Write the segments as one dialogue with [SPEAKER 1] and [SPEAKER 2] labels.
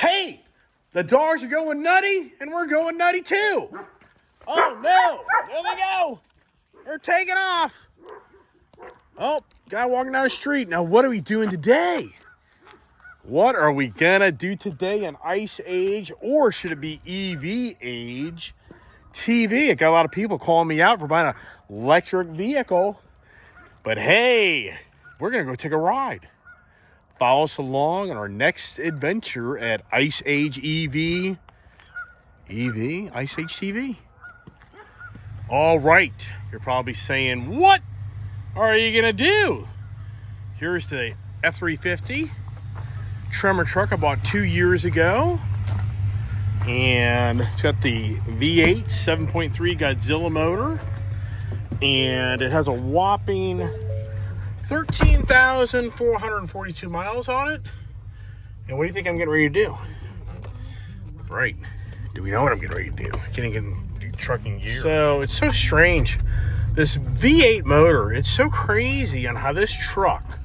[SPEAKER 1] Hey, the dogs are going nutty, and we're going nutty too. Oh no, there they go. They're taking off. Oh, guy walking down the street. Now, what are we doing today? What are we gonna do today in Ice Age, or should it be EV Age TV? I got a lot of people calling me out for buying an electric vehicle. But hey, we're gonna go take a ride. Follow us along on our next adventure at Ice Age Ice Age TV. All right, you're probably saying, what are you gonna do? Here's the F-350 Tremor truck I bought 2 years ago. And it's got the V8 7.3 Godzilla motor. And it has a whopping 13,442 miles on it. And what do you think I'm getting ready to do? Right. Do we know what I'm getting ready to do? Getting in trucking gear. So it's so strange. This V8 motor, it's so crazy on how this truck,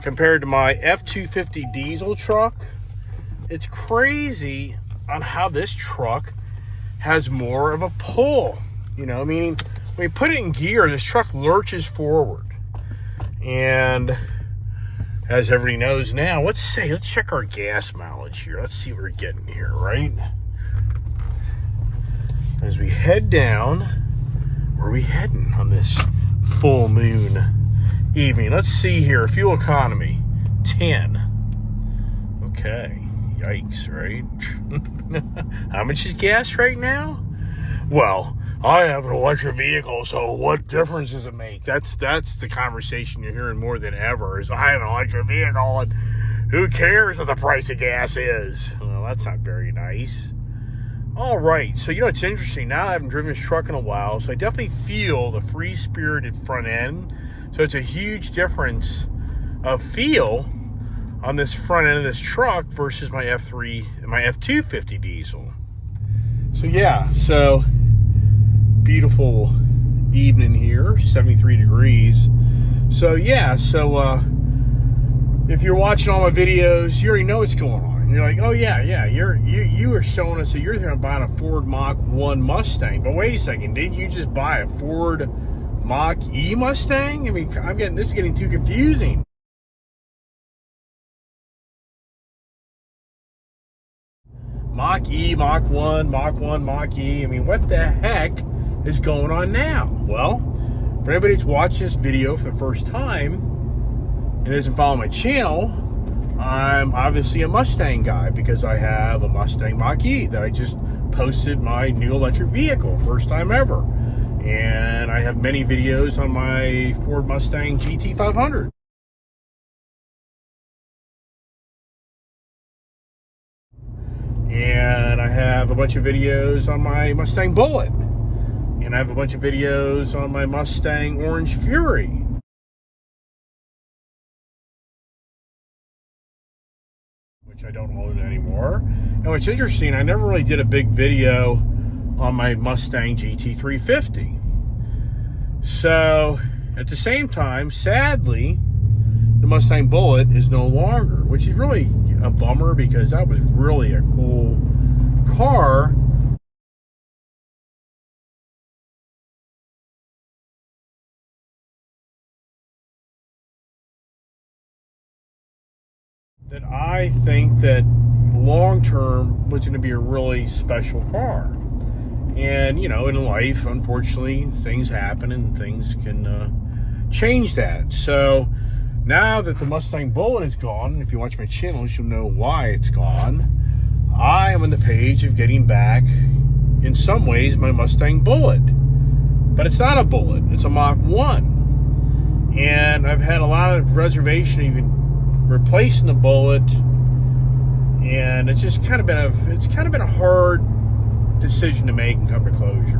[SPEAKER 1] compared to my F-250 diesel truck, it's crazy on how this truck has more of a pull. You know, meaning when you put it in gear, this truck lurches forward. And as everybody knows now, let's check our gas mileage here. Let's see what we're getting here, right? As we head down, where are we heading on this full moon evening? Let's see here. Fuel economy, 10. Okay, yikes, right? How much is gas right now? Well, I have an electric vehicle, so what difference does it make? That's the conversation you're hearing more than ever, is I have an electric vehicle, and who cares what the price of gas is? Well, that's not very nice. All right, so, you know, it's interesting. Now I haven't driven this truck in a while, so I definitely feel the free-spirited front end. So it's a huge difference of feel on this front end of this truck versus my F-250 diesel. So, yeah, so beautiful evening here, 73 degrees. So, yeah, so if you're watching all my videos, you already know what's going on. You're like, oh yeah, you are showing us that you're thinking about a Ford Mach 1 Mustang. But wait a second, didn't you just buy a Ford Mach E Mustang? I mean, this is getting too confusing. Mach E, Mach 1, Mach 1, Mach E. I mean, what the heck is going on now? Well, for anybody that's watched this video for the first time and doesn't follow my channel, I'm obviously a Mustang guy because I have a Mustang Mach E that I just posted my new electric vehicle, first time ever. And I have many videos on my Ford Mustang GT500. And I have a bunch of videos on my Mustang Bullitt. And I have a bunch of videos on my Mustang Orange Fury. Which I don't own anymore. And what's interesting, I never really did a big video on my Mustang GT350. So, at the same time, sadly, the Mustang Bullitt is no longer, which is really a bummer because that was really a cool car. That I think that long term was going to be a really special car. And, you know, in life, unfortunately, things happen and things can change that. So now that the Mustang Bullitt is gone, if you watch my channel, you'll know why it's gone. I am on the page of getting back, in some ways, my Mustang Bullitt. But it's not a Bullitt, it's a Mach 1. And I've had a lot of reservation even replacing the Bullitt, and it's just kind of been a hard decision to make and come to closure.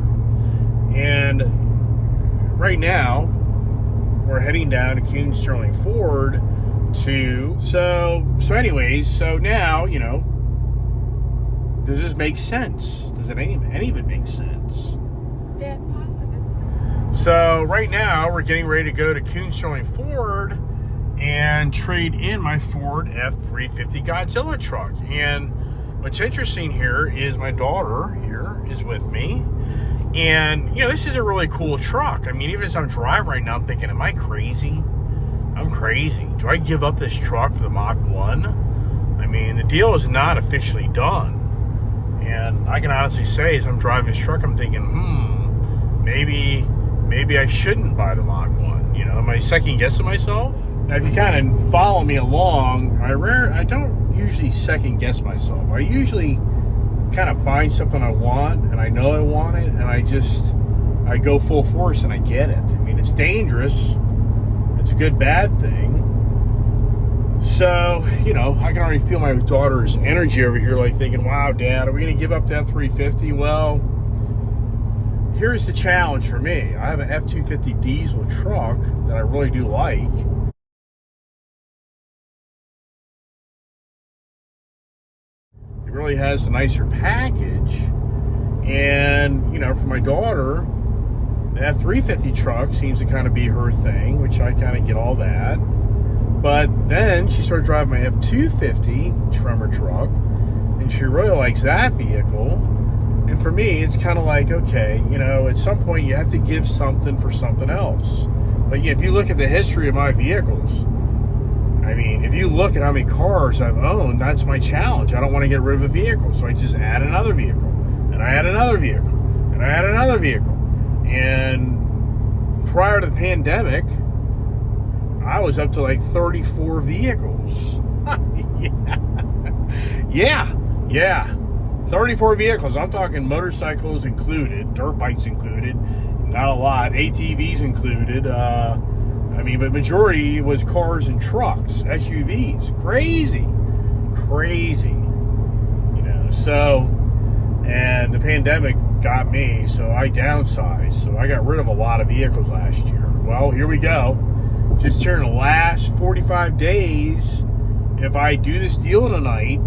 [SPEAKER 1] And right now we're heading down to Kuhn Sterling Ford so now, you know, does this make sense? Does any of it make sense?
[SPEAKER 2] Dead possible.
[SPEAKER 1] So right now we're getting ready to go to Kuhn Sterling Ford and trade in my Ford F-350 Godzilla truck. And what's interesting here is my daughter here is with me. And, this is a really cool truck. I mean, even as I'm driving right now, I'm thinking, am I crazy? I'm crazy. Do I give up this truck for the Mach 1? I mean, the deal is not officially done. And I can honestly say, as I'm driving this truck, I'm thinking, maybe I shouldn't buy the Mach 1. Am I second guessing myself? Now, if you kind of follow me along, I don't usually second guess myself. I usually kind of find something I want, and I know I want it, and I go full force and I get it. I mean, it's dangerous. It's a good, bad thing. So, I can already feel my daughter's energy over here, like thinking, wow, Dad, are we going to give up that F350? Well, here's the challenge for me. I have an F250 diesel truck that I really do like. It really has a nicer package. And, for my daughter, the F350 truck seems to kind of be her thing, which I kind of get all that. But then she started driving my F250 Tremor truck, and she really likes that vehicle. And for me, it's kind of like, okay, at some point you have to give something for something else. But if you look at the history of my vehicles, I mean, if you look at how many cars I've owned, that's my challenge. I don't want to get rid of a vehicle, so I just add another vehicle, and I add another vehicle, and I add another vehicle. And prior to the pandemic, I was up to like 34 vehicles. Yeah. 34 vehicles. I'm talking motorcycles included, dirt bikes included, not a lot, ATVs included. But majority was cars and trucks, SUVs. Crazy. So, and the pandemic got me, so I downsized. So I got rid of a lot of vehicles last year. Well, here we go. Just here in the last 45 days, if I do this deal tonight,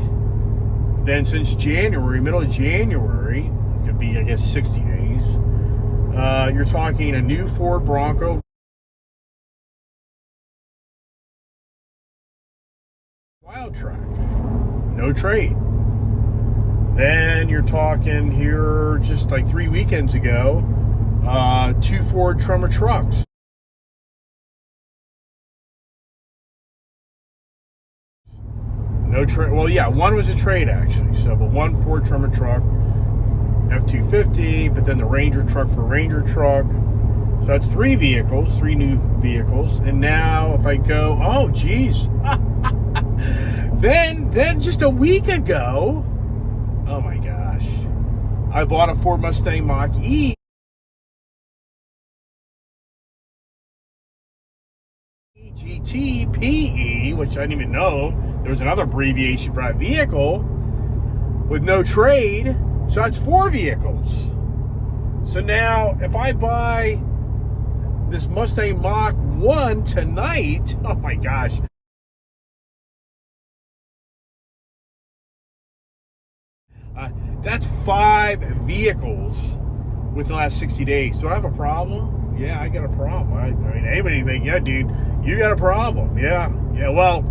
[SPEAKER 1] then since January, middle of January, it could be, I guess, 60 days, you're talking a new Ford Bronco, Wild Track, no trade. Then you're talking here, just like 3 weekends ago, 2 Ford Tremor trucks. No trade. Well, yeah, one was a trade actually. So, but one Ford Tremor truck, F250, but then the Ranger truck for Ranger truck. So that's 3 vehicles, 3 new vehicles. And now if I go, oh geez, then just a week ago, oh my gosh, I bought a Ford Mustang Mach E. GTPE, which I didn't even know there was another abbreviation for that vehicle, with no trade. So that's 4 vehicles. So now if I buy this Mustang Mach 1 tonight, oh my gosh, that's 5 vehicles within the last 60 days. Do I have a problem? Yeah, I got a problem. I mean, anybody think, yeah, dude, you got a problem. Yeah. Well,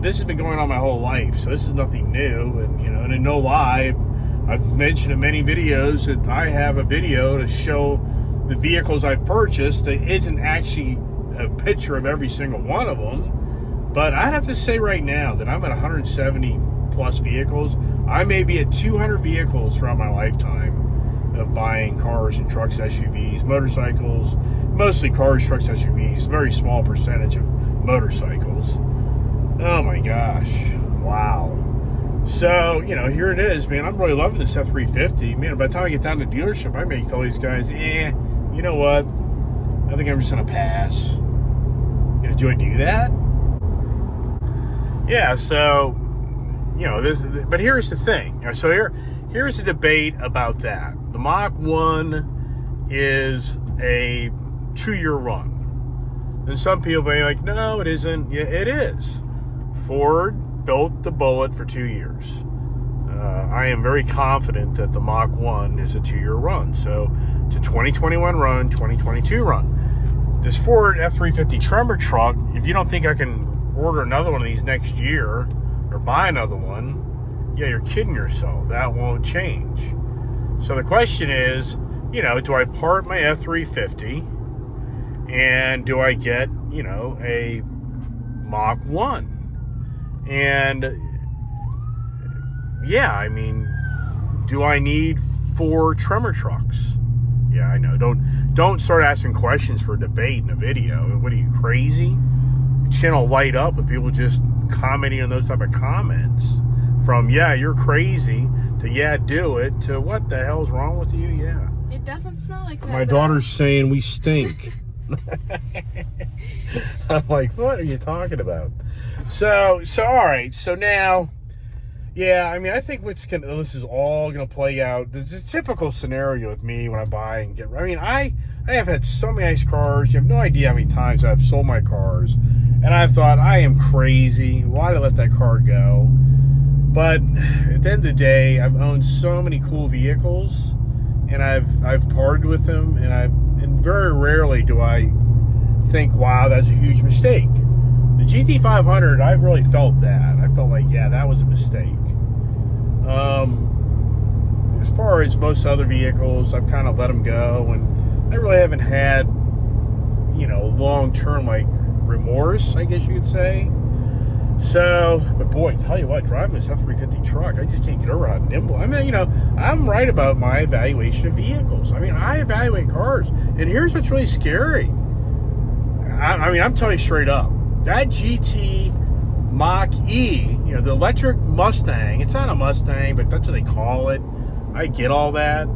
[SPEAKER 1] this has been going on my whole life, so this is nothing new. And no lie, I've mentioned in many videos that I have a video to show the vehicles I've purchased that isn't actually a picture of every single one of them. But I'd have to say right now that I'm at 170 plus vehicles. I may be at 200 vehicles throughout my lifetime of buying cars and trucks, SUVs, motorcycles, mostly cars, trucks, SUVs, very small percentage of motorcycles. Oh my gosh, wow. So, here it is, man. I'm really loving this F350. Man, by the time I get down to the dealership, I may tell these guys, you know what? I think I'm just going to pass. Do I do that? Yeah, so, but here's the thing. So here's the debate about that. The Mach 1 is a 2-year run. And some people may be like, no, it isn't. Yeah, it is. Ford built the Bullitt for 2 years. I am very confident that the Mach 1 is a 2-year run. So it's a 2021 run, 2022 run. This Ford F350 Tremor truck, if you don't think I can order another one of these next year or buy another one, yeah, you're kidding yourself. That won't change. So the question is, do I part my F-350 and do I get, a Mach 1? And yeah, I mean, do I need 4 tremor trucks? Yeah, I know. Don't start asking questions for debate in a video. What are you, crazy? Channel light up with people just commenting on those type of comments. From, yeah, you're crazy, to, yeah, do it, to, what the hell's wrong with you? Yeah.
[SPEAKER 2] It doesn't smell like that.
[SPEAKER 1] My daughter's saying we stink. I'm like, what are you talking about? So all right. So now, yeah, I mean, I think this is all going to play out. There's a typical scenario with me when I buy and get. I mean, I have had so many nice cars. You have no idea how many times I've sold my cars, and I've thought, I am crazy. Why did I let that car go? But at the end of the day, I've owned so many cool vehicles, and I've parted with them, and very rarely do I think, wow, that's a huge mistake. The GT500, I've really felt that. I felt like, yeah, that was a mistake. As far as most other vehicles, I've kind of let them go, and I really haven't had, long-term, like, remorse, I guess you could say. So, but boy, tell you what, driving this F-350 truck, I just can't get over how nimble. I mean, I'm right about my evaluation of vehicles. I mean, I evaluate cars, and here's what's really scary. I mean, I'm telling you straight up, that GT Mach E, the electric Mustang, it's not a Mustang, but that's what they call it. I get all that.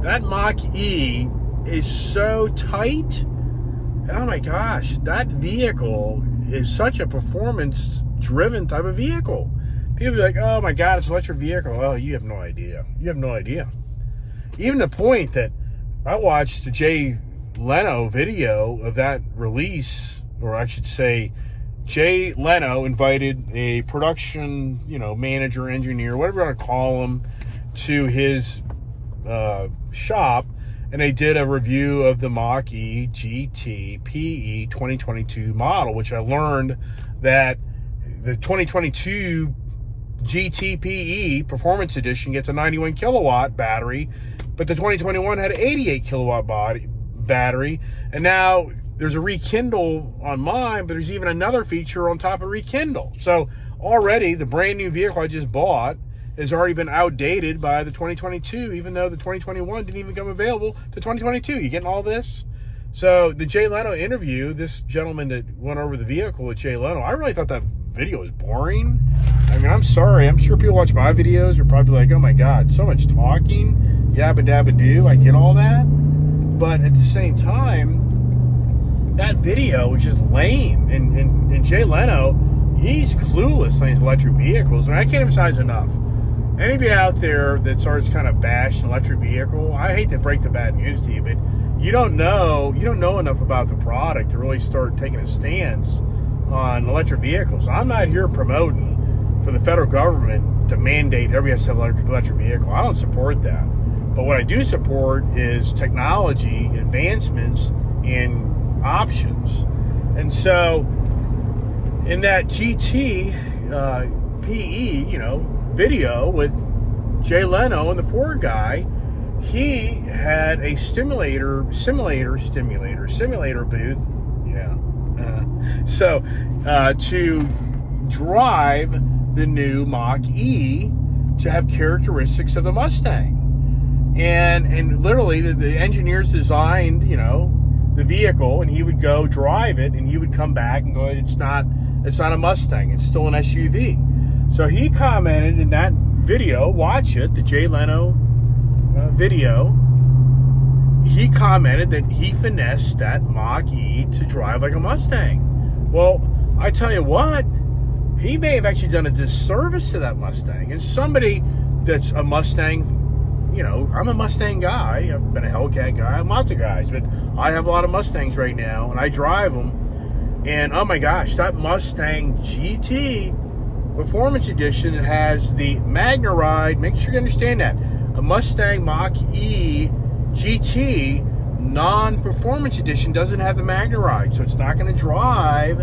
[SPEAKER 1] That Mach E is so tight. Oh my gosh, that vehicle is such a performance-driven type of vehicle. People be like, oh my God, it's an electric vehicle. Oh, you have no idea. You have no idea. Even the point that I watched the Jay Leno video of that release, or I should say, Jay Leno invited a production, manager, engineer, whatever you want to call him, to his shop, and they did a review of the Mach E GT PE 2022 model, which I learned that the 2022 GT PE Performance Edition gets a 91 kilowatt battery, but the 2021 had an 88 kilowatt battery, and now there's a rekindle on mine, but there's even another feature on top of rekindle. So already the brand new vehicle I just bought has already been outdated by the 2022, even though the 2021 didn't even come available to 2022. You getting all this? So the Jay Leno interview, this gentleman that went over the vehicle with Jay Leno, I really thought that video was boring. I mean, I'm sorry. I'm sure people watch my videos are probably like, oh my God, so much talking, yabba dabba do. I get all that. But at the same time, that video was just lame. And Jay Leno, he's clueless on these electric vehicles. And I can't emphasize enough. Anybody out there that starts kind of bashing an electric vehicle, I hate to break the bad news to you, but you don't know enough about the product to really start taking a stance on electric vehicles. I'm not here promoting for the federal government to mandate everybody has to have an electric vehicle. I don't support that. But what I do support is technology, advancements, and options. And so in that GT PE, video with Jay Leno and the Ford guy, he had a simulator booth. Yeah. To drive the new Mach E to have characteristics of the Mustang. And literally the engineers designed, the vehicle, and he would go drive it, and he would come back and go, it's not a Mustang, it's still an SUV. So he commented in that video, watch it, the Jay Leno video, he commented that he finessed that Mach E to drive like a Mustang. Well, I tell you what, he may have actually done a disservice to that Mustang. And somebody that's a Mustang, I'm a Mustang guy. I've been a Hellcat guy. I'm lots of guys, but I have a lot of Mustangs right now, and I drive them. And oh my gosh, that Mustang GT Performance Edition has the Magna Ride. Make sure you understand that. A Mustang Mach E GT non-Performance Edition doesn't have the Magna Ride, so it's not going to drive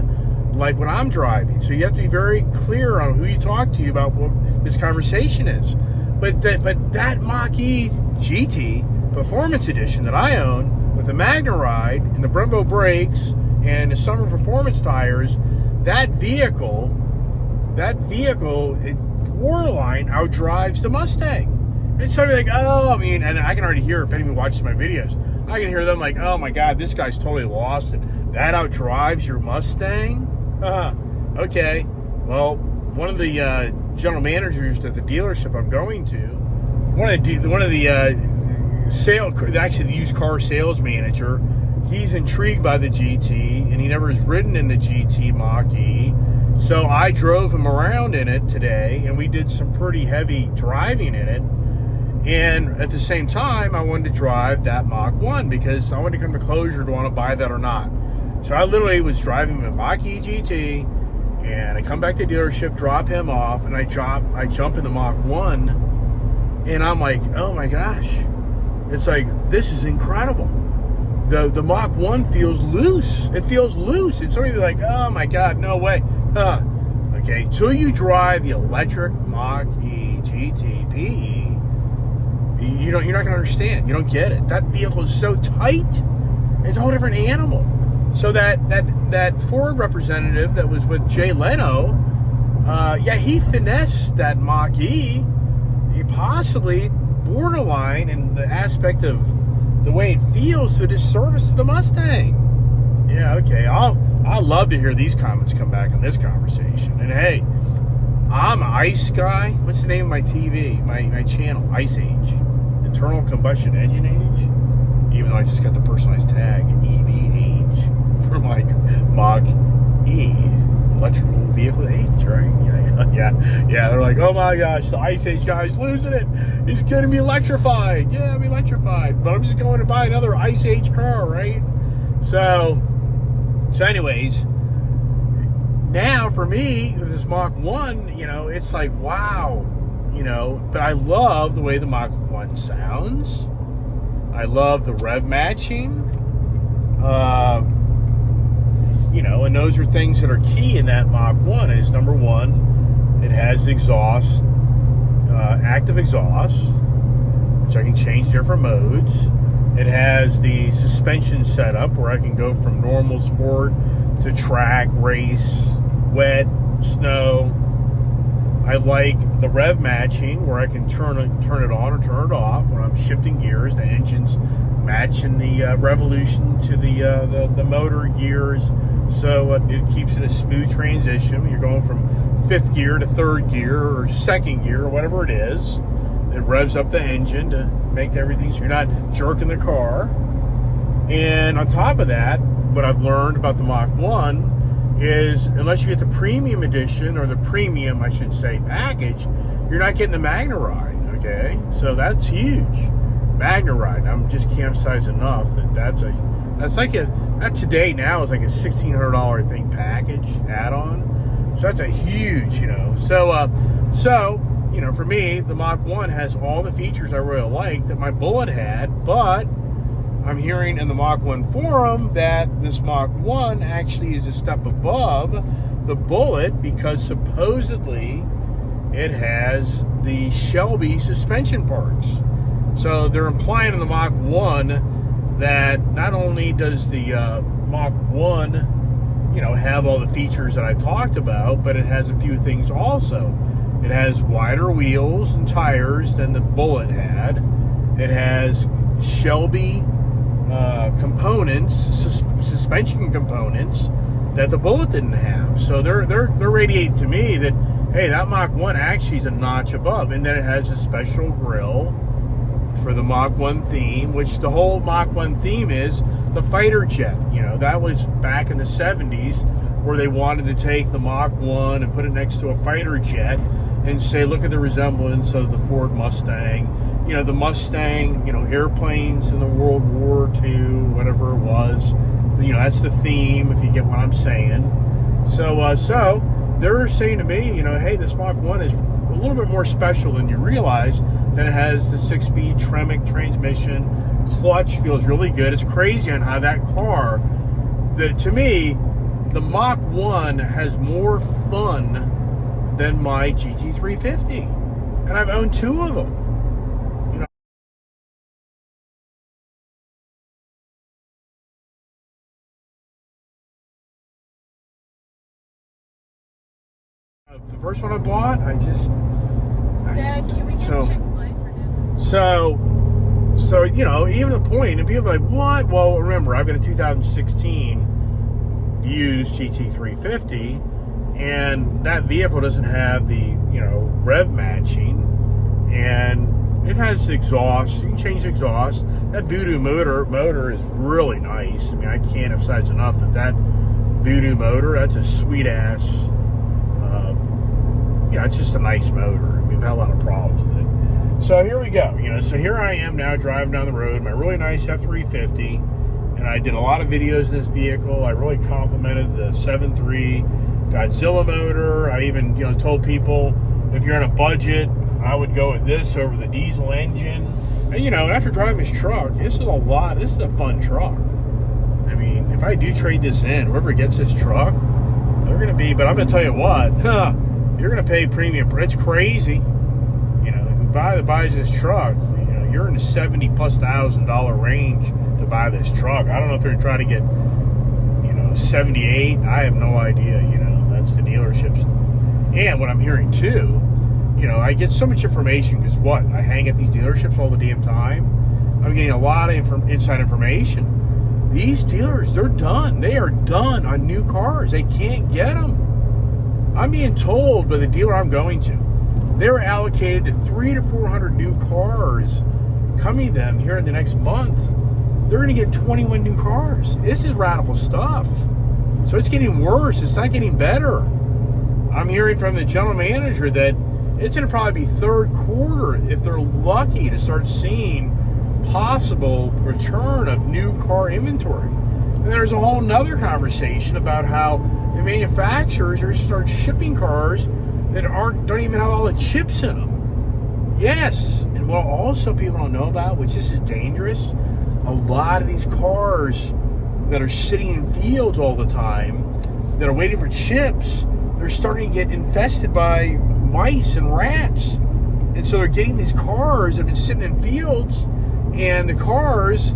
[SPEAKER 1] like when I'm driving. So you have to be very clear on who you talk to about what this conversation is. But that Mach-E GT Performance Edition that I own with the Magna Ride and the Brembo brakes and the summer performance tires, that vehicle, it borderline outdrives the Mustang. And so you're like, and I can already hear, if anyone watches my videos, I can hear them like, oh my God, this guy's totally lost it. That outdrives your Mustang? Okay. Well, one of the general managers at the dealership I'm going to, the used car sales manager, he's intrigued by the GT, and he never has ridden in the GT Mach-E. So I drove him around in it today, and we did some pretty heavy driving in it. And at the same time, I wanted to drive that Mach 1 because I wanted to come to closure to want to buy that or not. So I literally was driving the Mach-E GT, and I come back to the dealership, drop him off, and I jump in the Mach 1, and I'm like, oh my gosh. It's like, this is incredible. The Mach 1 feels loose. It feels loose. And some of you are like, oh my God, no way. Okay, till you drive the electric Mach-E GT PE, you're not going to understand. You don't get it. That vehicle is so tight. It's a whole different animal. So that Ford representative that was with Jay Leno, he finessed that Mach-E, possibly borderline in the aspect of the way it feels to disservice to the Mustang. Yeah, okay. I'll love to hear these comments come back in this conversation. And hey, I'm an ICE guy. What's the name of my TV, my channel? Ice Age. Internal Combustion Engine Age. Even though I just got the personalized tag, EV Age, for my Mach-E, electrical vehicle age, right? Yeah. They're like, oh my gosh, the Ice Age guy's losing it. He's getting me electrified. Yeah, I'm electrified, but I'm just going to buy another Ice Age car, right? So anyways, now for me, with this Mach 1, it's like, wow, but I love the way the Mach 1 sounds. I love the rev matching. And those are things that are key in that Mach 1 is, number one, it has exhaust, active exhaust, which I can change different modes. It has the suspension setup where I can go from normal sport to track, race, wet, snow. I like the rev matching where I can turn it on or turn it off when I'm shifting gears. The engine's matching the revolution to the motor gears, so it keeps it a smooth transition when you're going from fifth gear to third gear or second gear or whatever it is. It revs up the engine to make everything so you're not jerking the car. And on top of that, what I've learned about the Mach 1 is, unless you get the premium edition, or the premium, I should say, package, you're not getting the Magna Ride, okay? So that's huge. Magna Ride. I'm just can't emphasize enough that today now is like a $1,600, I think, package add-on. So that's a huge, So, for me, the Mach 1 has all the features I really like that my Bullitt had, but I'm hearing in the Mach 1 forum that this Mach 1 actually is a step above the Bullitt because supposedly it has the Shelby suspension parts. So they're implying in the Mach 1 that not only does the Mach 1, have all the features that I talked about, but it has a few things also. It has wider wheels and tires than the Bullitt had. It has Shelby components, suspension components that the Bullitt didn't have. So they're radiating to me that, hey, that Mach 1 actually is a notch above. And then it has a special grille for the Mach 1 theme, which the whole Mach 1 theme is the fighter jet. That was back in the 70s where they wanted to take the Mach 1 and put it next to a fighter jet and say, look at the resemblance of the Ford Mustang. The Mustang, airplanes in the World War II, whatever it was. That's the theme, if you get what I'm saying. So they're saying to me, hey, this Mach 1 is a little bit more special than you realize. Then it has the 6-speed Tremec transmission. Clutch feels really good. It's crazy on how that car, to me, the Mach 1 has more fun than my GT350. And I've owned two of them. You know, the first one I bought,
[SPEAKER 2] Dad, can we get Chick-fil-A for dinner?
[SPEAKER 1] So, you know, even the point, and people are like, what? Well, remember, I've got a 2016 used GT350, and that vehicle doesn't have the, you know, rev matching, and it has exhaust. You can change the exhaust. That Voodoo motor is really nice. I mean, I can't emphasize enough that Voodoo motor, that's a sweet ass, yeah, it's just a nice motor. We've had a lot of problems with it. So here we go. You know, so here I am now driving down the road, my really nice F350, and I did a lot of videos in this vehicle. I really complimented the 7.3 Godzilla motor. I even, you know, told people if you're on a budget, I would go with this over the diesel engine. And, you know, after driving this truck, this is a fun truck. I mean, if I do trade this in, whoever gets this truck, they're going to be, but I'm going to tell you what, you're going to pay premium. It's crazy. You know, if you buys this truck, you know, you're in the $70,000+ range to buy this truck. I don't know if they're trying to get, you know, 78. I have no idea. You know, that's the dealerships. And what I'm hearing too, you know, I get so much information because what? I hang at these dealerships all the damn time. I'm getting a lot of inside information. These dealers, they're done. They are done on new cars. They can't get them. I'm being told by the dealer I'm going to, they're allocated to 300 to 400 new cars coming to them here in the next month. They're going to get 21 new cars. This is radical stuff. So it's getting worse. It's not getting better. I'm hearing from the general manager that it's going to probably be third quarter, if they're lucky, to start seeing possible return of new car inventory. And there's a whole nother conversation about how the manufacturers are start shipping cars that don't even have all the chips in them. Yes, and what also people don't know about, which this is dangerous, a lot of these cars that are sitting in fields all the time, that are waiting for chips, they're starting to get infested by mice and rats. And so they're getting these cars that have been sitting in fields, and the cars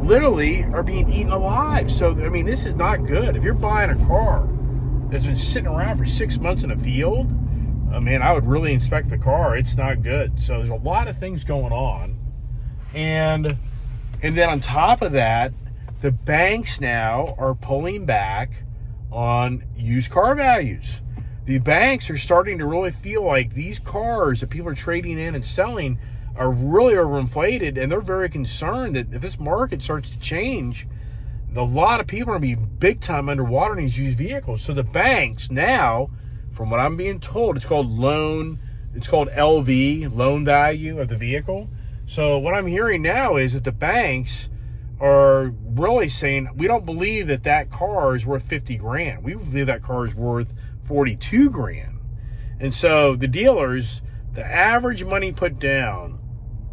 [SPEAKER 1] literally are being eaten alive. So, I mean, this is not good. If you're buying a car that's been sitting around for 6 months in a field, man, I would really inspect the car. It's not good. So there's a lot of things going on. And then on top of that, the banks now are pulling back on used car values. The banks are starting to really feel like these cars that people are trading in and selling are really overinflated, and they're very concerned that if this market starts to change, a lot of people are going to be big time underwater in these used vehicles. So the banks now, from what I'm being told, it's called LV, loan value of the vehicle. So what I'm hearing now is that the banks are really saying, we don't believe that car is worth 50 grand. We believe that car is worth 42 grand. And so the dealers, the average money put down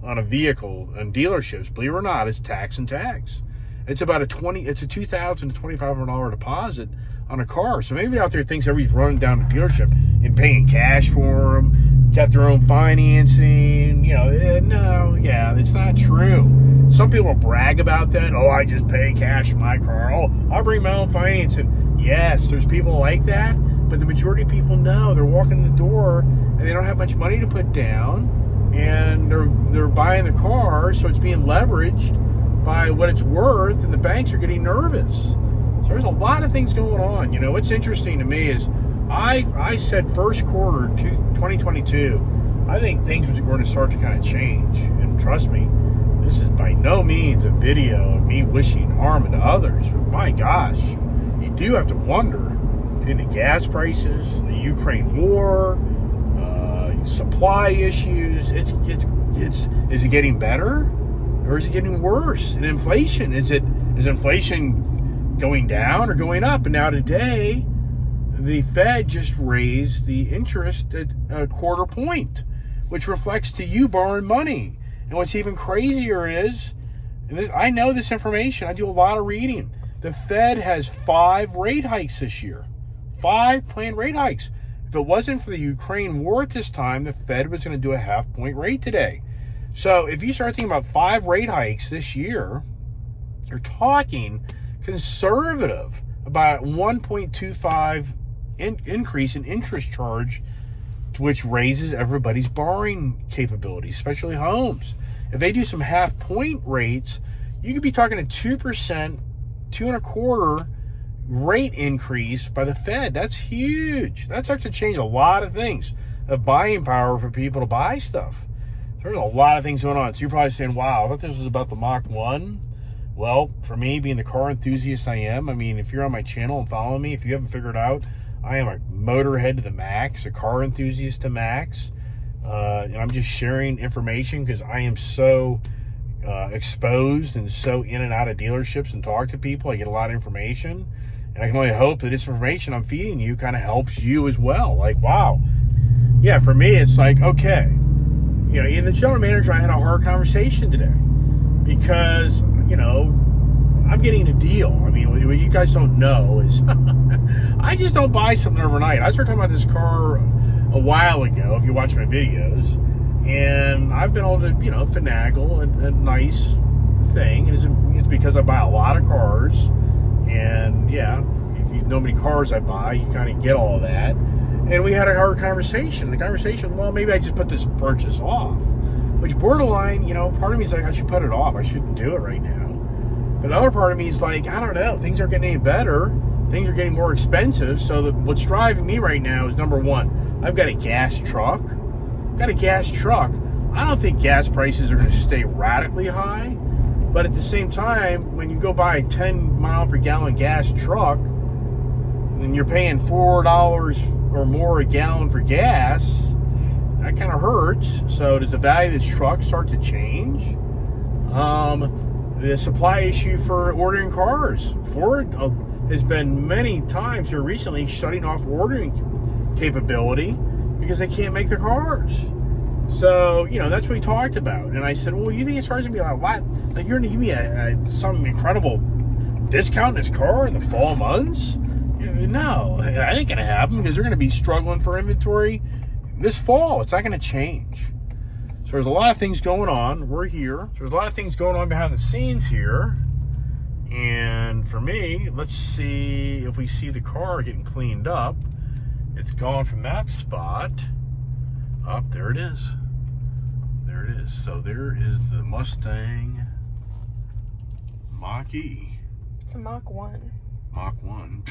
[SPEAKER 1] on a vehicle and dealerships, believe it or not, is tax and tags. It's about it's a $2,000 to $2,500 deposit on a car. So maybe out there thinks everybody's running down the dealership and paying cash for them, got their own financing. You know, no, yeah, it's not true. Some people brag about that. Oh, I just pay cash for my car. Oh, I'll bring my own financing. Yes, there's people like that, but the majority of people know they're walking in the door and they don't have much money to put down, and they're buying the car, so it's being leveraged by what it's worth, and the banks are getting nervous. So there's a lot of things going on. You know, what's interesting to me is I said first quarter 2022, I think things were going to start to kind of change. And trust me, this is by no means a video of me wishing harm to others. But my gosh, you do have to wonder, between the gas prices, the Ukraine war, supply issues, is it getting better? Or is it getting worse? And inflation, is inflation going down or going up? And now today, the Fed just raised the interest at a quarter point, which reflects to you borrowing money. And what's even crazier is, and I know this information, I do a lot of reading, The Fed has 5 rate hikes this year. 5 planned rate hikes. If it wasn't for the Ukraine war at this time, the Fed was going to do a half-point rate today. So if you start thinking about 5 rate hikes this year, you're talking conservative, about 1.25 increase in interest charge, which raises everybody's borrowing capabilities, especially homes. If they do some half-point rates, you could be talking a 2%, 2.25% rate increase by the Fed. That's huge. That's actually changed a lot of things of buying power for people to buy stuff. There's a lot of things going on. So you're probably saying, wow, I thought this was about the Mach 1. Well, for me, being the car enthusiast I am, I mean, if you're on my channel and following me, if you haven't figured out, I am a motorhead to the max, a car enthusiast to max. And I'm just sharing information because I am so exposed and so in and out of dealerships and talk to people. I get a lot of information. And I can only hope that this information I'm feeding you kind of helps you as well. Like, wow. Yeah, for me, it's like, okay. You know, in the general manager, I had a hard conversation today because, you know, I'm getting a deal. I mean, what you guys don't know is I just don't buy something overnight. I started talking about this car a while ago, if you watch my videos, and I've been able to, you know, finagle a nice thing. And it's because I buy a lot of cars. And yeah, if you know how many cars I buy, you kind of get all of that. And we had a hard conversation. The conversation, well, maybe I just put this purchase off. Which borderline, you know, part of me is like, I should put it off. I shouldn't do it right now. But another part of me is like, I don't know. Things aren't getting any better. Things are getting more expensive. So what's driving me right now is, number one, I've got a gas truck. I don't think gas prices are going to stay radically high. But at the same time, when you go buy a 10 mile per gallon gas truck, and you're paying $4 or more a gallon for gas, that kind of hurts. So does the value of this truck start to change? The supply issue for ordering cars. Ford has been many times here recently shutting off ordering capability because they can't make their cars. So, you know, that's what we talked about. And I said, well, you think this car's going to be a lot? Like, you're going to give me some incredible discount in this car in the fall months? No, that ain't going to happen because they're going to be struggling for inventory this fall. It's not going to change. So there's a lot of things going on. We're here. So there's a lot of things going on behind the scenes here. And for me, let's see if we see the car getting cleaned up. It's gone from that spot. Up, there it is. There it is. So there is the Mustang Mach E.
[SPEAKER 2] It's a Mach 1.
[SPEAKER 1] Mach 1.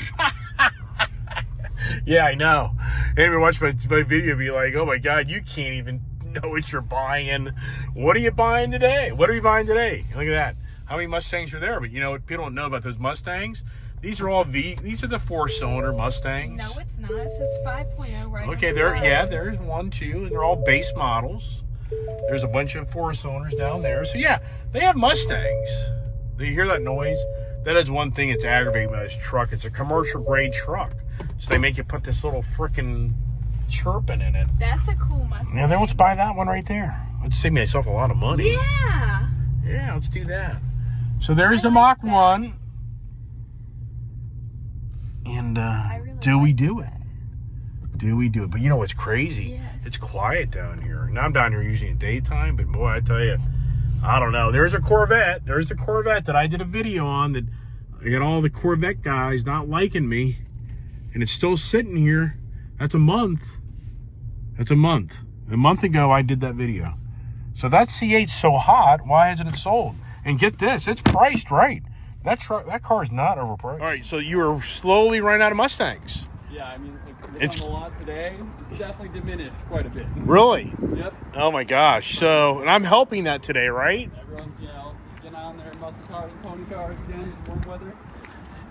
[SPEAKER 1] Yeah, I know. Anyone watch my video be like, oh my God, you can't even know what you're buying. What are you buying today? What are you buying today? Look at that. How many Mustangs are there? But you know what people don't know about those Mustangs? These are all these are the 4-cylinder Mustangs.
[SPEAKER 2] No, it's not. It says 5.0 right
[SPEAKER 1] Okay, there's 1, 2, and they're all base models. There's a bunch of 4-cylinders down there. So yeah, they have Mustangs. Do you hear that noise? That is one thing that's aggravating about this truck. It's a commercial grade truck. So they make you put this little freaking chirping in it.
[SPEAKER 2] That's a cool Mustang.
[SPEAKER 1] Yeah, then let's buy that one right there. Let's save myself a lot of money.
[SPEAKER 2] Yeah.
[SPEAKER 1] Yeah, let's do that. So there's the Mach 1. And do we do it? Do we do it? But you know what's crazy?
[SPEAKER 2] Yes.
[SPEAKER 1] It's quiet down here. Now I'm down here usually in daytime, but boy, I tell you, I don't know. There's a Corvette. There's the Corvette that I did a video on that I got all the Corvette guys not liking me. And it's still sitting here. That's a month. That's a month. A month ago, I did that video. So that C8's so hot, why hasn't it sold? And get this, it's priced right. That car is not overpriced. All right, so you are slowly running out of Mustangs.
[SPEAKER 3] Yeah, I mean, it's on the lot today. It's definitely diminished quite a bit.
[SPEAKER 1] Really?
[SPEAKER 3] Yep.
[SPEAKER 1] Oh my gosh. So, and I'm helping that today, right?
[SPEAKER 3] Everyone's, getting on their muscle cars and pony cars again, warm weather.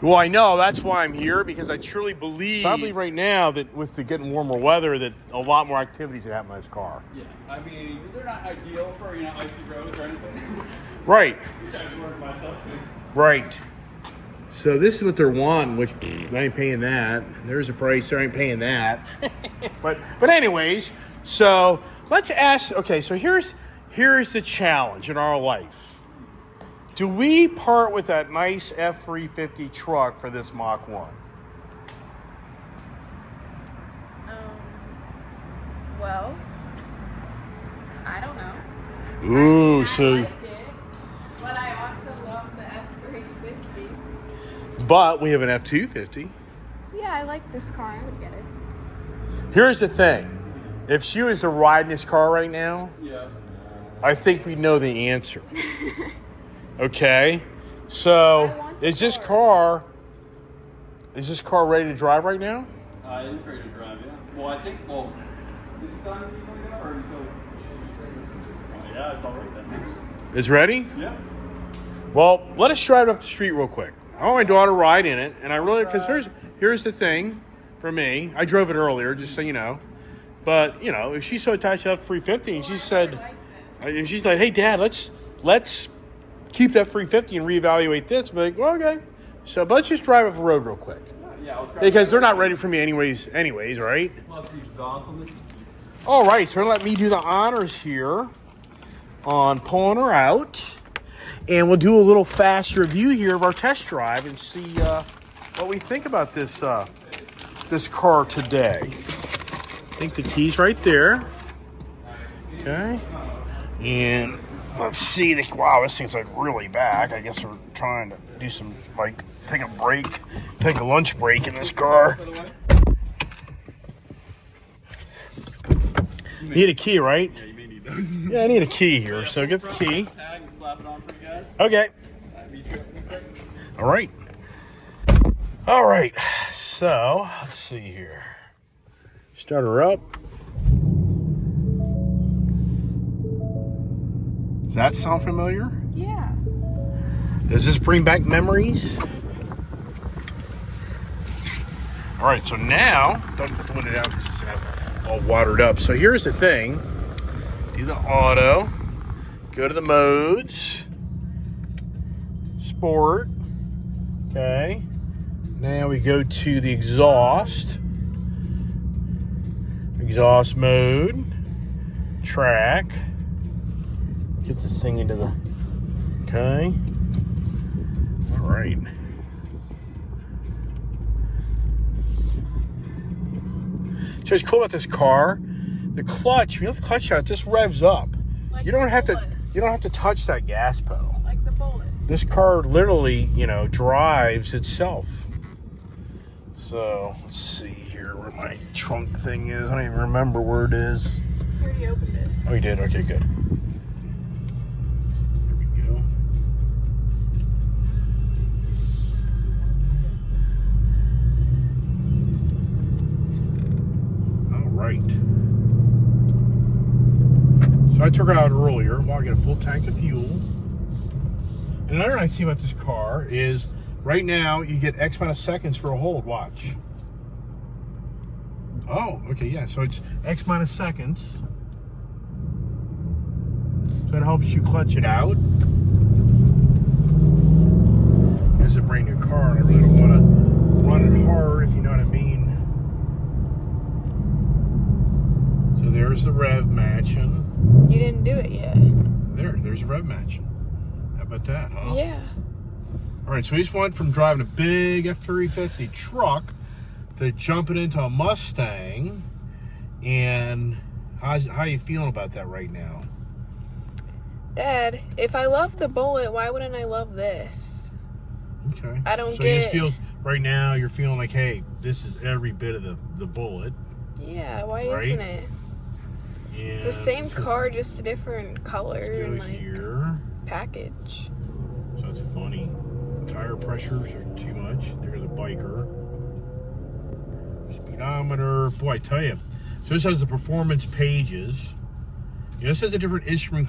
[SPEAKER 1] Well, I know. That's why I'm here, because I truly believe, probably right now, that with the getting warmer weather, that a lot more activities that happen in this car.
[SPEAKER 3] Yeah, I mean, they're not ideal for, icy roads or anything.
[SPEAKER 1] Right.
[SPEAKER 3] Which I was working myself.
[SPEAKER 1] Right. So this is what they're wanting, which I ain't paying that. There's a price, I ain't paying that. but anyways, so let's ask, okay, so here's the challenge in our life. Do we part with that nice F-350 truck for this Mach 1?
[SPEAKER 2] Well, I don't know.
[SPEAKER 1] Ooh,
[SPEAKER 2] I
[SPEAKER 1] so...
[SPEAKER 2] like it, but I also love the F-350.
[SPEAKER 1] But we have an F-250.
[SPEAKER 2] Yeah, I like this car. I would get it.
[SPEAKER 1] Here's the thing. If she was to ride in this car right now,
[SPEAKER 3] Yeah.
[SPEAKER 1] I think we know the answer. Okay? So, is this car ready to drive right now?
[SPEAKER 3] It is ready to drive, yeah. Well, I think, is it time to be going out, or is it? Oh, yeah, it's all right then.
[SPEAKER 1] It's ready?
[SPEAKER 3] Yeah.
[SPEAKER 1] Well, let us drive up the street real quick. I want my daughter to ride in it, and I really, because here's the thing for me. I drove it earlier, just so you know. But, you know, if she's so attached to that 350, and she said, and she's like, hey, Dad, let's keep that 350 and reevaluate this. I'm like, well, okay. So, but let's just drive up the road real quick.
[SPEAKER 3] Yeah, let's
[SPEAKER 1] Because they're not ready for me anyways, right?
[SPEAKER 3] Plus the exhaust on this.
[SPEAKER 1] All right, so let me do the honors here on pulling her out. And we'll do a little fast review here of our test drive and see what we think about this this car today. I think the key's right there. Okay. And let's see. Wow, this thing's like really back. I guess we're trying to do some, like, take a lunch break in this car. Need a key, right?
[SPEAKER 3] Yeah, you may need those.
[SPEAKER 1] Yeah, I need a key here. So get the key.
[SPEAKER 3] Tag and slap it on for you guys.
[SPEAKER 1] Okay. All right. All right. So let's see here. Start her up. Does that sound familiar?
[SPEAKER 2] Yeah.
[SPEAKER 1] Does this bring back memories? All right. So now, don't put the window down because it's all watered up. So here's the thing. Do the auto. Go to the modes. Sport. Okay. Now we go to the exhaust. Exhaust mode. Track. Get this thing into the... Okay. All right. So what's cool about this car, the clutch, when you have the clutch out, this revs up.
[SPEAKER 2] Like
[SPEAKER 1] You don't have
[SPEAKER 2] Bullitt.
[SPEAKER 1] to touch that gas pedal.
[SPEAKER 2] Like the Bullitt.
[SPEAKER 1] This car literally, drives itself. So, let's see here where my trunk thing is. I don't even remember where it is.
[SPEAKER 2] You already opened it.
[SPEAKER 1] Oh, you did? Okay, good. There we go. All right. So I took her out earlier. Well, I get a full tank of fuel. And another nice thing about this car is right now you get X amount of seconds for a hold. Watch. Oh, okay, yeah. So it's X amount of seconds. So it helps you clutch it out. This is a brand new car, and I really don't want to run it hard, if you know what I mean. So there's the rev matching.
[SPEAKER 2] You didn't do it yet.
[SPEAKER 1] There's rev matching. How about that, huh?
[SPEAKER 2] Yeah.
[SPEAKER 1] All right, so we just went from driving a big F-350 truck to jumping into a Mustang. And how you feeling about that right now?
[SPEAKER 2] Dad, if I love the Bullitt, why wouldn't I love this?
[SPEAKER 1] Okay.
[SPEAKER 2] I don't
[SPEAKER 1] so
[SPEAKER 2] get...
[SPEAKER 1] you just feel, right now, you're feeling like, hey, this is every bit of the Bullitt.
[SPEAKER 2] Yeah, why
[SPEAKER 1] Right?
[SPEAKER 2] isn't it?
[SPEAKER 1] And
[SPEAKER 2] It's the same car, just a different color
[SPEAKER 1] let's go
[SPEAKER 2] and
[SPEAKER 1] here.
[SPEAKER 2] package.
[SPEAKER 1] So it's funny. Tire pressures are too much. There's a biker. Speedometer. Boy, I tell you. So this has the performance pages. This has a different instrument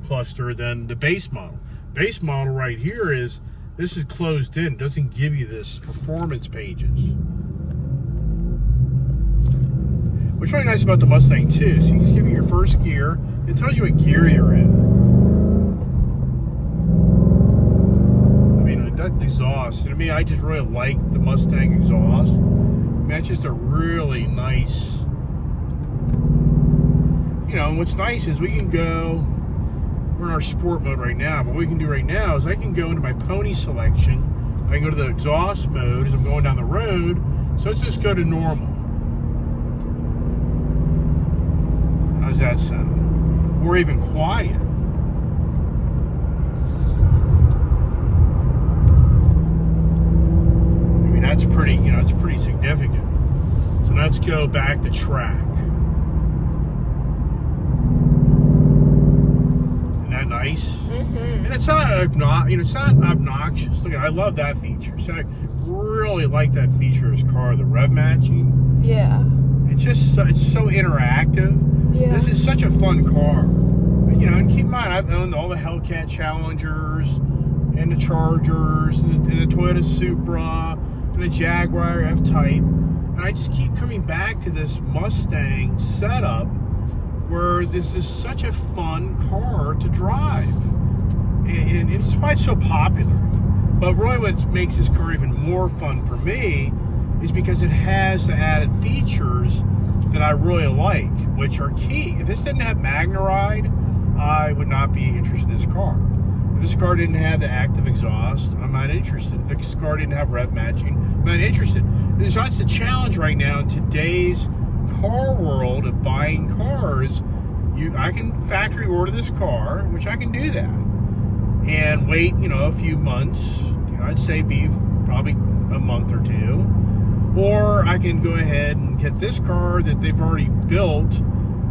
[SPEAKER 1] cluster than the base model. Base model right here is, this is closed in. It doesn't give you this performance pages. What's really nice about the Mustang too, so you can give it your first gear. It tells you what gear you're in. I mean, like that exhaust, to me, I just really like the Mustang exhaust. I mean, that's just a really nice, and what's nice is we can we're in our sport mode right now. But what we can do right now is I can go into my pony selection. I can go to the exhaust mode as I'm going down the road. So let's just go to normal. How's that sound? Or even quiet. I mean, that's pretty, it's pretty significant. So let's go back to track. Isn't that nice? Mm-hmm. And it's not obnoxious. Look, I love that feature. So I really like that feature of this car, the rev matching.
[SPEAKER 2] Yeah.
[SPEAKER 1] It's so interactive.
[SPEAKER 2] Yeah.
[SPEAKER 1] This is such a fun car. And keep in mind, I've owned all the Hellcat Challengers and the Chargers and the Toyota Supra and the Jaguar F-Type. And I just keep coming back to this Mustang setup where this is such a fun car to drive. And it's why it's so popular. But really what makes this car even more fun for me is because it has the added features that I really like, which are key. If this didn't have MagneRide, I would not be interested in this car. If this car didn't have the active exhaust, I'm not interested. If this car didn't have rev matching, I'm not interested. And so that's the challenge right now in today's car world of buying cars. I can factory order this car, which I can do that, and wait, a few months. I'd say be probably a month or two. Or I can go ahead and get this car that they've already built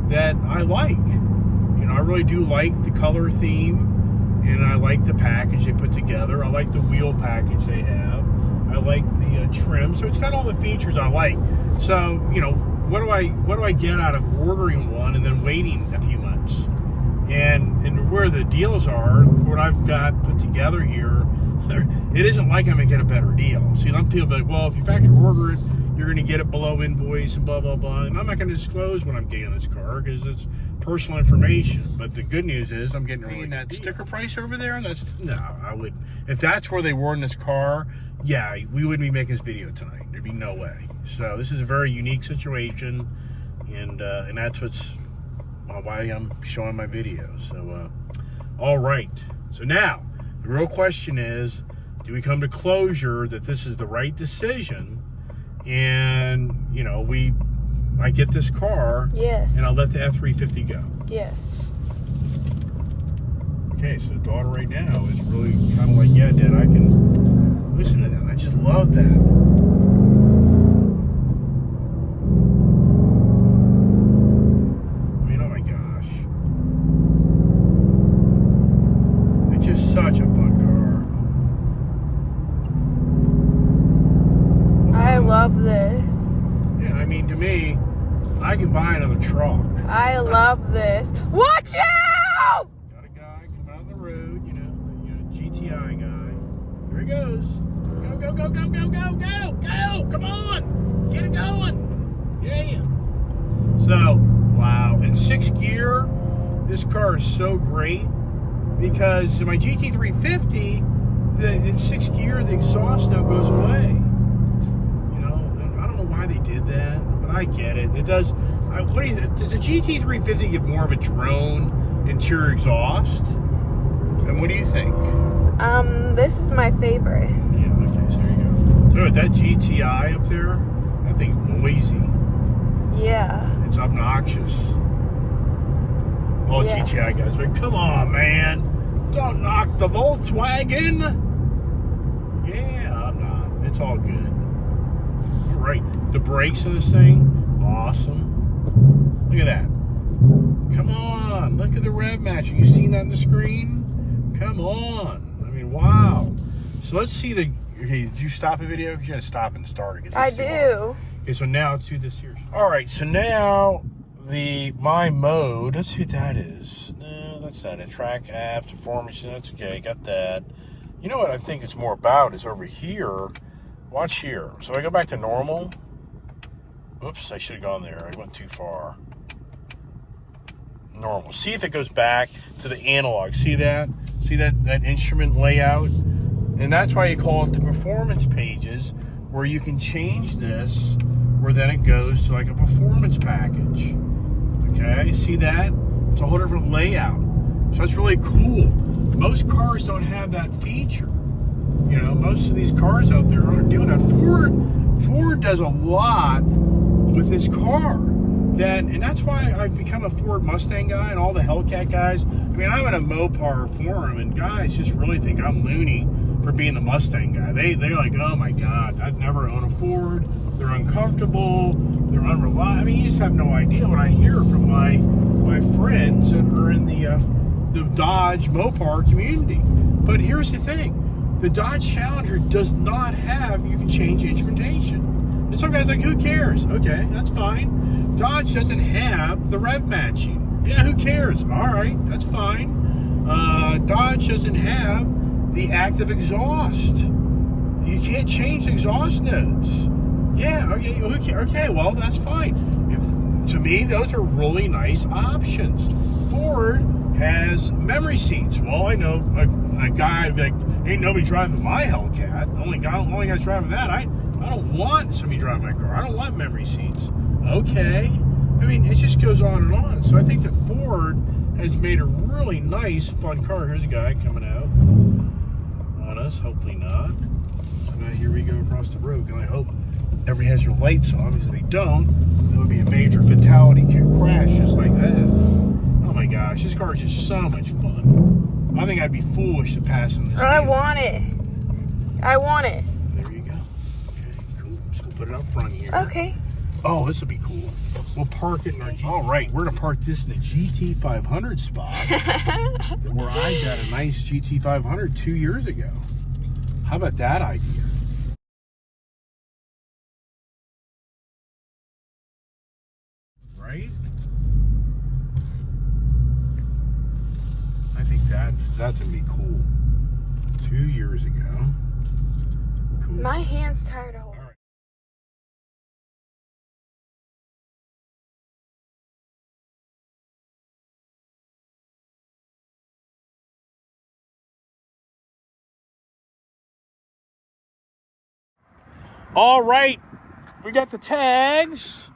[SPEAKER 1] that I like. I really do like the color theme, and I like the package they put together. I like the wheel package they have. I like the trim. So it's got all the features I like. So, what do I get out of ordering one and then waiting a few months? And where the deals are, what I've got put together here, it isn't like I'm going to get a better deal. See, some people be like, well, if you factory order it, you're going to get it below invoice and blah, blah, blah. And I'm not going to disclose what I'm getting on this car because it's personal information. But the good news is I'm getting really that sticker price over there. I would, if that's where they were in this car, yeah, we wouldn't be making this video tonight. There'd be no way. So this is a very unique situation. And that's why I'm showing my video. So, all right. So now, the real question is, do we come to closure that this is the right decision? And, I get this car.
[SPEAKER 2] Yes.
[SPEAKER 1] And I'll let the F-350 go.
[SPEAKER 2] Yes.
[SPEAKER 1] Okay, so the daughter right now is really kind of like, yeah, Dad, I can listen to that. I just love that. Such a fun car.
[SPEAKER 2] I love this.
[SPEAKER 1] Yeah, to me, I can buy another truck.
[SPEAKER 2] I love this. Watch out!
[SPEAKER 1] Got a guy coming out of the road, GTI guy. Here he goes. Go, go, go, go, go, go, go, go! Come on! Get it going! Yeah. So, wow. In 6th gear, this car is so great. Because in my GT350, in 6th gear, the exhaust note goes away. I don't know why they did that, but I get it. It does. Does the GT350 get more of a drone interior exhaust? And what do you think?
[SPEAKER 2] This is my favorite.
[SPEAKER 1] Yeah. Okay. So there you go. So with that GTI up there, that thing's noisy.
[SPEAKER 2] Yeah.
[SPEAKER 1] It's obnoxious. All GTI guys, but come on, man. Don't knock the Volkswagen. Yeah, I'm not. It's all good. All right. The brakes on this thing, awesome. Look at that. Come on. Look at the rev matching. You seen that on the screen? Come on. Wow. So let's see the... Okay, did you stop the video? You gotta stop and start it.
[SPEAKER 2] I do.
[SPEAKER 1] Okay, so now let's do this here. All right, so now... my mode, let's see what that is. No, that's not it. Track apps, performance, that's okay, got that. You know what I think it's more about is over here. Watch here. So I go back to normal. Oops, I should have gone there. I went too far. Normal. See if it goes back to the analog. See that? See that instrument layout? And that's why you call it the performance pages, where you can change this, where then it goes to like a performance package. Okay, see that? It's a whole different layout. So it's really cool. Most cars don't have that feature. You know, most of these cars out there aren't doing that. Ford does a lot with this car. And that's why I've become a Ford Mustang guy and all the Hellcat guys. I mean, I'm in a Mopar forum, and guys just really think I'm loony for being the Mustang guy. They're like, oh my God, I'd never own a Ford. They're uncomfortable. They're unreliable. I mean, you just have no idea what I hear from my friends that are in the Dodge Mopar community. But here's the thing. The Dodge Challenger does not have, you can change instrumentation. And some guys are like, who cares? Okay, that's fine. Dodge doesn't have the rev matching. Yeah, who cares? All right, that's fine. Dodge doesn't have the active exhaust. You can't change exhaust nodes. Yeah, okay, okay, well, that's fine. To me, those are really nice options. Ford has memory seats. Well, I know a guy, like, ain't nobody driving my Hellcat. The only guy's driving that. I don't want somebody driving my car. I don't want memory seats. Okay. I mean, it just goes on and on. So I think that Ford has made a really nice, fun car. Here's a guy coming out on us. Hopefully not. So now here we go across the road. And I hope everybody has their lights on, because if they don't, there would be a major fatality crash just like that. Oh my gosh, this car is just so much fun. I think I'd be foolish to pass on this.
[SPEAKER 2] I want it. I want it.
[SPEAKER 1] There you go. Okay, cool. So we'll put it up front here.
[SPEAKER 2] Okay.
[SPEAKER 1] Oh, this will be cool. We'll park it in our All right, we're going to park this in the GT500 spot where I got a nice GT500 2 years ago. How about that idea? Right? I think that's going to be cool. 2 years ago. Cool.
[SPEAKER 2] My hand's tired of holding.
[SPEAKER 1] All right, we got the tags,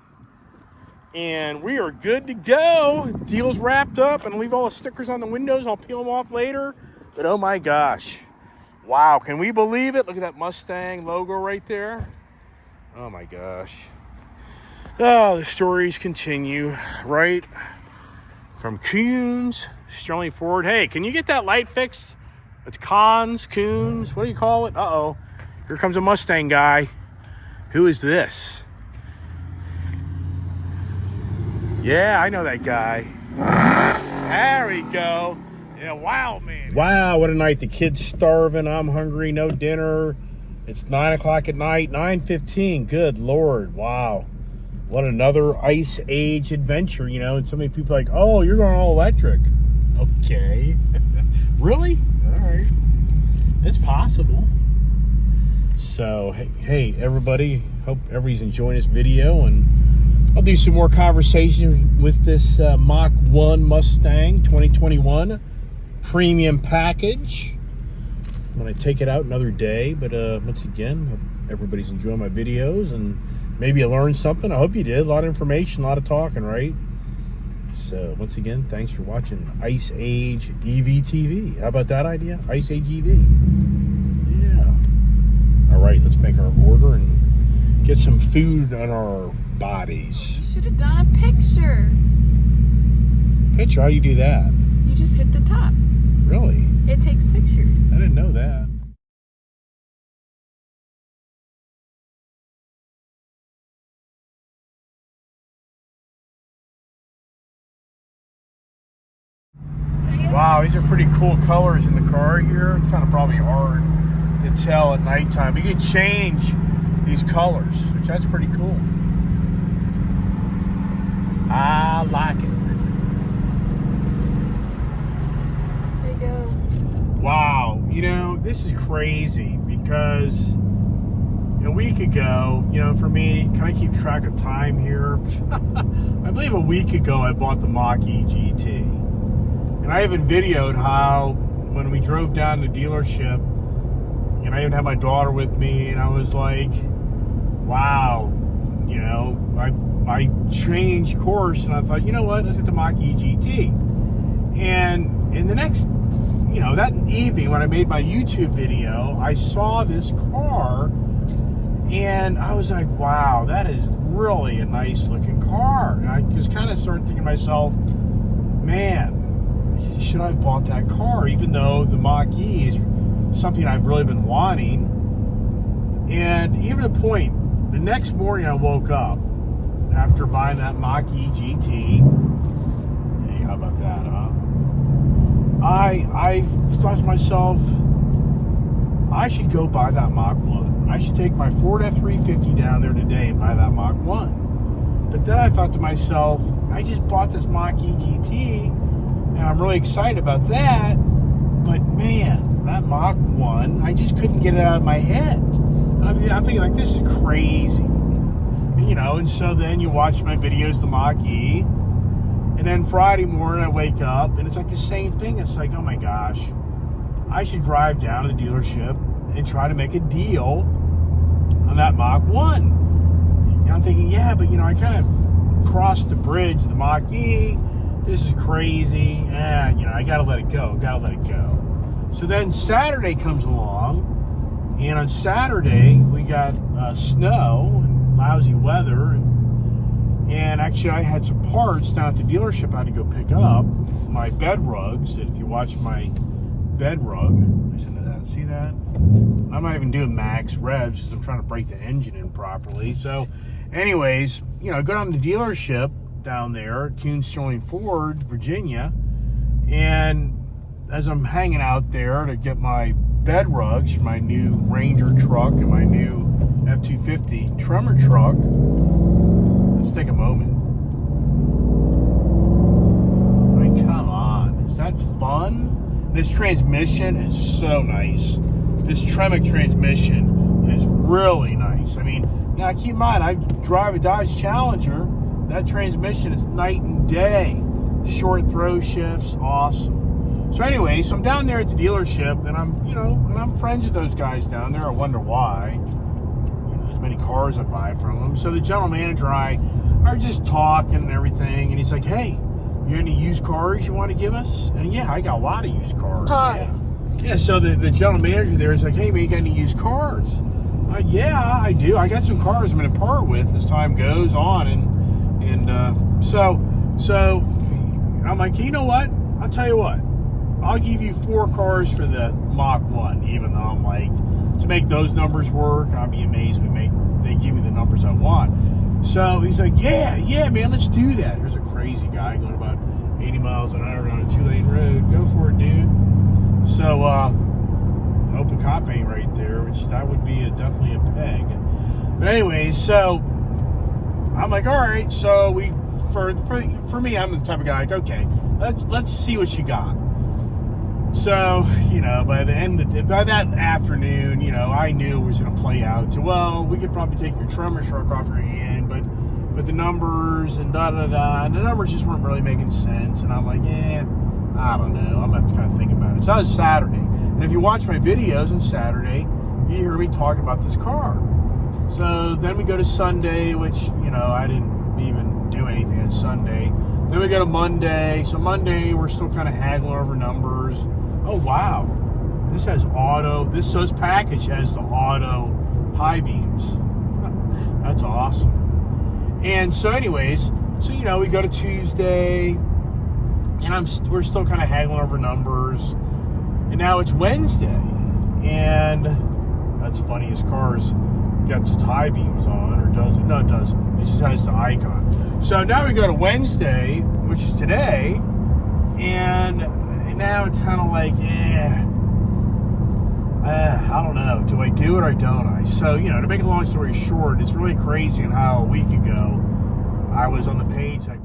[SPEAKER 1] and we are good to go. Deal's wrapped up, and leave all the stickers on the windows. I'll peel them off later. But oh my gosh, wow! Can we believe it? Look at that Mustang logo right there. Oh my gosh. Oh, the stories continue, right? From Coons, Sterling Ford. Hey, can you get that light fixed? It's Coons. What do you call it? Uh-oh. Here comes a Mustang guy. Who is this? Yeah, I know that guy. There we go. Yeah, wow, man. Wow, what a night. The kid's starving. I'm hungry. No dinner. It's 9 o'clock at night. 9:15. Good Lord. Wow. What another Ice Age adventure, you know. And so many people are like, oh, you're going all electric. Okay. Really? All right. It's possible. So, hey, everybody, hope everybody's enjoying this video, and I'll do some more conversation with this Mach 1 Mustang 2021 premium package when I take it out another day. But once again, hope everybody's enjoying my videos, and maybe you learned something. I hope you did. A lot of information, a lot of talking, right? So, once again, thanks for watching Ice Age EV TV. How about that idea? Ice Age EV. All right, let's make our order and get some food on our bodies.
[SPEAKER 2] You should have done a picture.
[SPEAKER 1] Picture? How do you do that?
[SPEAKER 2] You just hit the top.
[SPEAKER 1] Really?
[SPEAKER 2] It takes pictures.
[SPEAKER 1] I didn't know that. Wow, these are pretty cool colors in the car here. It's kind of probably hard to tell at nighttime. You can change these colors, which that's pretty cool. I like it.
[SPEAKER 2] There you go.
[SPEAKER 1] Wow, you know, this is crazy because a week ago, you know, for me, can I keep track of time here? I believe a week ago I bought the Mach E GT. And I even videoed how when we drove down to the dealership, and I even had my daughter with me, and I was like, wow, you know, I changed course, and I thought, you know what, let's get the Mach E GT. And And the next, that evening when I made my YouTube video, I saw this car, and I was like, wow, that is really a nice looking car. And I just kind of started thinking to myself, man, should I have bought that car, even though the Mach-E is something I've really been wanting. And even to the point, the next morning I woke up after buying that Mach-E GT. Hey, how about that, huh? I thought to myself, I should go buy that Mach 1. I should take my Ford F-350 down there today and buy that Mach 1. But then I thought to myself, I just bought this Mach-E GT, and I'm really excited about that. But man, that Mach 1, I just couldn't get it out of my head. I'm thinking, like, this is crazy. And so then you watch my videos, the Mach-E, and then Friday morning I wake up, and it's like the same thing. It's like, oh my gosh, I should drive down to the dealership and try to make a deal on that Mach 1. And I'm thinking, yeah, but I kind of crossed the bridge, the Mach-E. This is crazy. I gotta let it go. So then Saturday comes along, and on Saturday we got snow and lousy weather, and actually I had some parts down at the dealership I had to go pick up. My bed rugs, and if you watch my bed rug, listen to that, see that? I'm not even doing max revs because I'm trying to break the engine in properly. So anyways, go down to the dealership down there, Kuhn Sterling Ford, Virginia, and as I'm hanging out there to get my bed rugs for my new Ranger truck and my new F-250 Tremor truck, let's take a moment. I mean, come on, is that fun? This transmission is so nice. This Tremor transmission is really nice. I mean, now keep in mind, I drive a Dodge Challenger. That transmission is night and day. Short throw shifts, awesome. So anyway, so I'm down there at the dealership, and I'm friends with those guys down there. I wonder why. As many cars I buy from them. So the general manager and I are just talking and everything, and he's like, hey, you got any used cars you want to give us? And yeah, I got a lot of used cars.
[SPEAKER 2] Pause.
[SPEAKER 1] Yeah, so the general manager there is like, hey, man, you got any used cars? Yeah, I do. I got some cars I'm going to part with as time goes on, and so I'm like, you know what? I'll tell you what. I'll give you 4 cars for the Mach 1, even though I'm like, to make those numbers work, I'll be amazed they give me the numbers I want. So he's like, yeah, man, let's do that. There's a crazy guy going about 80 miles an hour on a 2-lane road. Go for it, dude. So, open cop ain't right there, which that would be definitely a peg. But anyway, so I'm like, all right. So for me, I'm the type of guy like, okay, let's see what you got. So, by that afternoon, I knew it was going to play out to, well, we could probably take your Tremor truck off your hand, but the numbers and and the numbers just weren't really making sense. And I'm like, I don't know. I'm going to have to kind of think about it. So that was Saturday. And if you watch my videos on Saturday, you hear me talking about this car. So then we go to Sunday, which, I didn't even do anything on Sunday. Then we go to Monday. So Monday, we're still kind of haggling over numbers. Oh, wow. This package has the auto high beams. That's awesome. And so anyways, we go to Tuesday, and we're still kind of haggling over numbers. And now it's Wednesday, and that's funny. His car's got its high beams on, or does it? No, it doesn't. It just has the icon. So now we go to Wednesday, which is today, and now it's kind of like, I don't know. Do I do it or don't I? So, to make a long story short, it's really crazy on how a week ago I was on the page like,